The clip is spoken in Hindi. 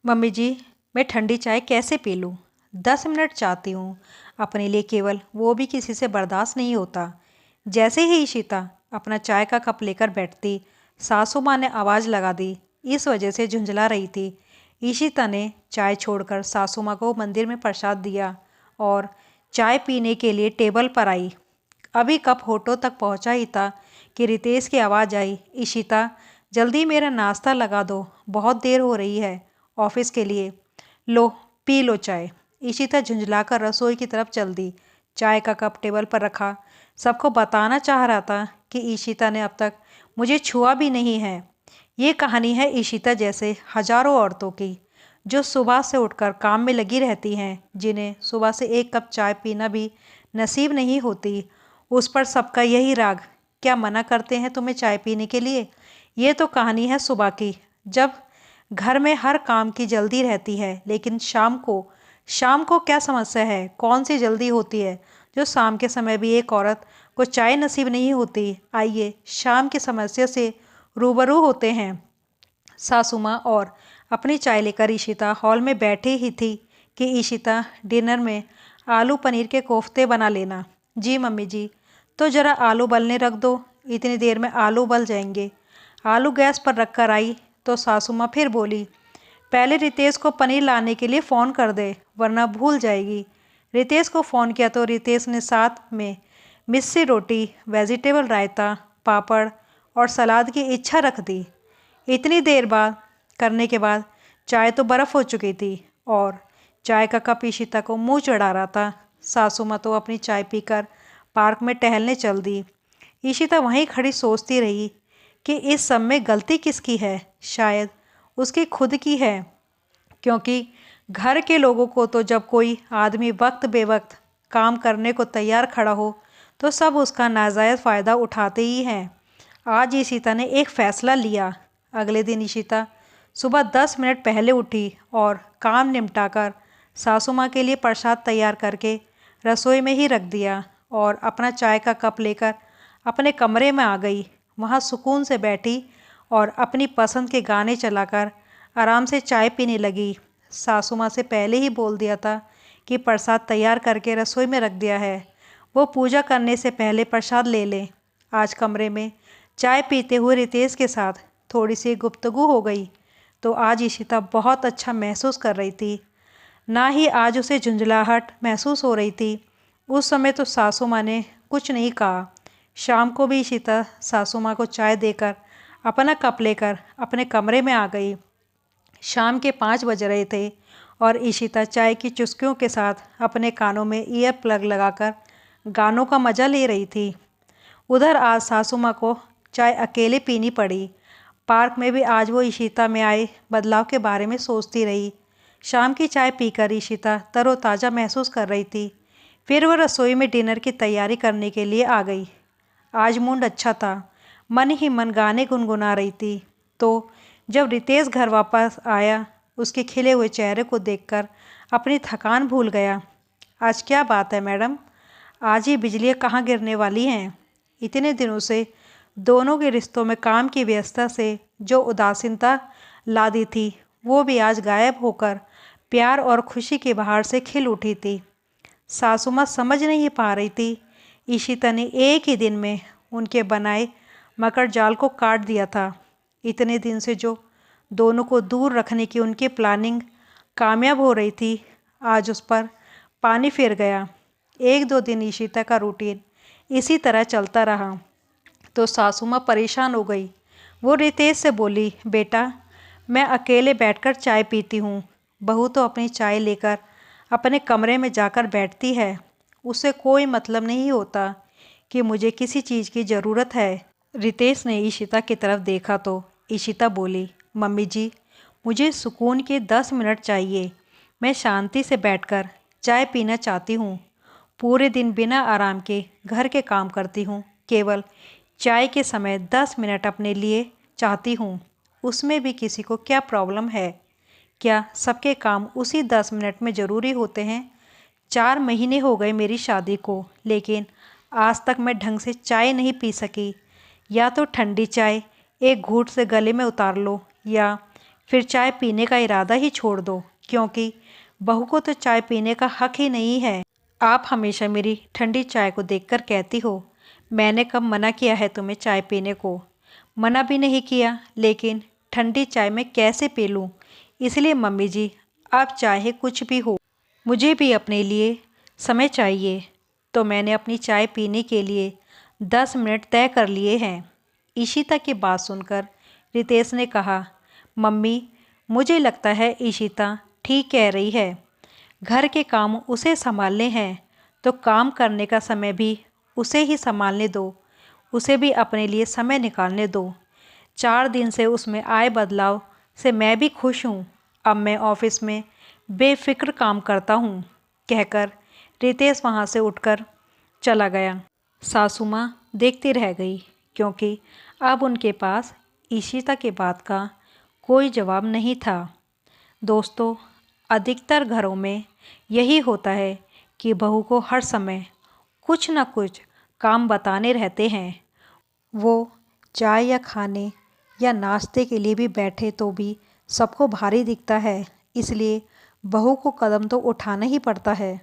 मम्मी जी, मैं ठंडी चाय कैसे पी लूँ? 10 मिनट चाहती हूँ अपने लिए, केवल वो भी किसी से बर्दाश्त नहीं होता। जैसे ही ईशिता अपना चाय का कप लेकर बैठती, सासू माँ ने आवाज़ लगा दी। इस वजह से झुंझला रही थी। ईशिता ने चाय छोड़कर सासू माँ को मंदिर में प्रसाद दिया और चाय पीने के लिए टेबल पर आई। अभी कप होठों तक पहुँचा ही था कि रितेश की आवाज़ आई, ईशिता जल्दी मेरा नाश्ता लगा दो, बहुत देर हो रही है ऑफिस के लिए। लो, पी लो चाय। ईशिता झुंझलाकर रसोई की तरफ चल दी। चाय का कप टेबल पर रखा। सबको बताना चाह रहा था कि ईशिता ने अब तक मुझे छुआ भी नहीं है। ये कहानी है ईशिता जैसे हजारों औरतों की, जो सुबह से उठकर काम में लगी रहती हैं, जिन्हें सुबह से एक कप चाय पीना भी नसीब नहीं होती। उस पर सबका यही राग, क्या मना करते हैं तुम्हें चाय पीने के लिए? ये तो कहानी है सुबह की, जब घर में हर काम की जल्दी रहती है, लेकिन शाम को क्या समस्या है? कौन सी जल्दी होती है जो शाम के समय भी एक औरत को चाय नसीब नहीं होती? आइए शाम की समस्या से रूबरू होते हैं। सासू माँ और अपनी चाय लेकर ईशिता हॉल में बैठी ही थी कि ईशिता, डिनर में आलू पनीर के कोफ्ते बना लेना। जी मम्मी जी। तो ज़रा आलू उबलने रख दो, इतनी देर में आलू उबल जाएंगे। आलू गैस पर रखकर आई तो सासू माँ फिर बोली, पहले रितेश को पनीर लाने के लिए फ़ोन कर दे, वरना भूल जाएगी। रितेश को फ़ोन किया तो रितेश ने साथ में मिस्सी रोटी, वेजिटेबल रायता, पापड़ और सलाद की इच्छा रख दी। इतनी देर बाद करने के बाद चाय तो बर्फ़ हो चुकी थी और चाय का कप ईशिता को मुंह चढ़ा रहा था। सासू माँ तो अपनी चाय पीकर पार्क में टहलने चल दी। ईशिता वहीं खड़ी सोचती रही कि इस सब में गलती किसकी है। शायद उसकी खुद की है, क्योंकि घर के लोगों को तो जब कोई आदमी वक्त बेवक्त काम करने को तैयार खड़ा हो तो सब उसका नाजायज़ फ़ायदा उठाते ही हैं। आज ईशिता ने एक फ़ैसला लिया। अगले दिन ईशिता सुबह 10 मिनट पहले उठी और काम निपटाकर सासू माँ के लिए प्रसाद तैयार करके रसोई में ही रख दिया और अपना चाय का कप लेकर अपने कमरे में आ गई। वहाँ सुकून से बैठी और अपनी पसंद के गाने चलाकर आराम से चाय पीने लगी। सासू माँ से पहले ही बोल दिया था कि प्रसाद तैयार करके रसोई में रख दिया है, वो पूजा करने से पहले प्रसाद ले लें। आज कमरे में चाय पीते हुए रितेश के साथ थोड़ी सी गुफ्तगू हो गई तो आज ईशिता बहुत अच्छा महसूस कर रही थी। ना ही आज उसे झुंझलाहट महसूस हो रही थी। उस समय तो सासू माँ ने कुछ नहीं कहा। शाम को भी ईशिता सासू माँ को चाय देकर अपना कप लेकर अपने कमरे में आ गई। शाम के 5 बज रहे थे और ईशिता चाय की चुस्कियों के साथ अपने कानों में ईयर प्लग लगाकर गानों का मज़ा ले रही थी। उधर आज सासू माँ को चाय अकेले पीनी पड़ी। पार्क में भी आज वो ईशिता में आए बदलाव के बारे में सोचती रही। शाम की चाय पीकर ईशिता तरोताज़ा महसूस कर रही थी। फिर वह रसोई में डिनर की तैयारी करने के लिए आ गई। आज मूड अच्छा था, मन ही मन गाने गुनगुना रही थी। तो जब रितेश घर वापस आया, उसके खिले हुए चेहरे को देखकर अपनी थकान भूल गया। आज क्या बात है मैडम, आज ही बिजलियाँ कहाँ गिरने वाली हैं? इतने दिनों से दोनों के रिश्तों में काम की व्यस्तता से जो उदासीनता ला दी थी, वो भी आज गायब होकर प्यार और खुशी की बहार से खिल उठी थी। सासू माँ समझ नहीं पा रही थी। ईशिता ने एक ही दिन में उनके बनाए मकर जाल को काट दिया था। इतने दिन से जो दोनों को दूर रखने की उनकी प्लानिंग कामयाब हो रही थी, आज उस पर पानी फिर गया। 1-2 दिन ईशिता का रूटीन इसी तरह चलता रहा तो सासू माँ परेशान हो गई। वो रितेश से बोली, बेटा मैं अकेले बैठकर चाय पीती हूँ, बहू तो अपनी चाय लेकर अपने कमरे में जाकर बैठती है, उसे कोई मतलब नहीं होता कि मुझे किसी चीज़ की ज़रूरत है। रितेश ने ईशिता की तरफ देखा तो ईशिता बोली, मम्मी जी मुझे सुकून के 10 मिनट चाहिए, मैं शांति से बैठकर चाय पीना चाहती हूँ। पूरे दिन बिना आराम के घर के काम करती हूँ, केवल चाय के समय 10 मिनट अपने लिए चाहती हूँ। उसमें भी किसी को क्या प्रॉब्लम है? क्या सबके काम उसी 10 मिनट में ज़रूरी होते हैं? 4 महीने हो गए मेरी शादी को, लेकिन आज तक मैं ढंग से चाय नहीं पी सकी। या तो ठंडी चाय एक घूंट से गले में उतार लो, या फिर चाय पीने का इरादा ही छोड़ दो, क्योंकि बहू को तो चाय पीने का हक ही नहीं है। आप हमेशा मेरी ठंडी चाय को देखकर कहती हो, मैंने कब मना किया है तुम्हें चाय पीने को? मना भी नहीं किया, लेकिन ठंडी चाय मैं कैसे पी लूँ? इसलिए मम्मी जी, आप चाहे कुछ भी हो, मुझे भी अपने लिए समय चाहिए। तो मैंने अपनी चाय पीने के लिए 10 मिनट तय कर लिए हैं। ईशिता की बात सुनकर रितेश ने कहा, मम्मी, मुझे लगता है ईशिता ठीक कह रही है। घर के काम उसे संभालने हैं तो काम करने का समय भी उसे ही संभालने दो। उसे भी अपने लिए समय निकालने दो। 4 दिन से उसमें आए बदलाव से मैं भी खुश हूँ। अब मैं ऑफिस में बेफिक्र काम करता हूँ, कहकर रितेश वहाँ से उठकर चला गया। सासू माँ देखती रह गई, क्योंकि अब उनके पास ईशिता के बात का कोई जवाब नहीं था। दोस्तों, अधिकतर घरों में यही होता है कि बहू को हर समय कुछ न कुछ काम बताने रहते हैं। वो चाय या खाने या नाश्ते के लिए भी बैठे तो भी सबको भारी दिखता है, इसलिए बहू को कदम तो उठाना ही पड़ता है।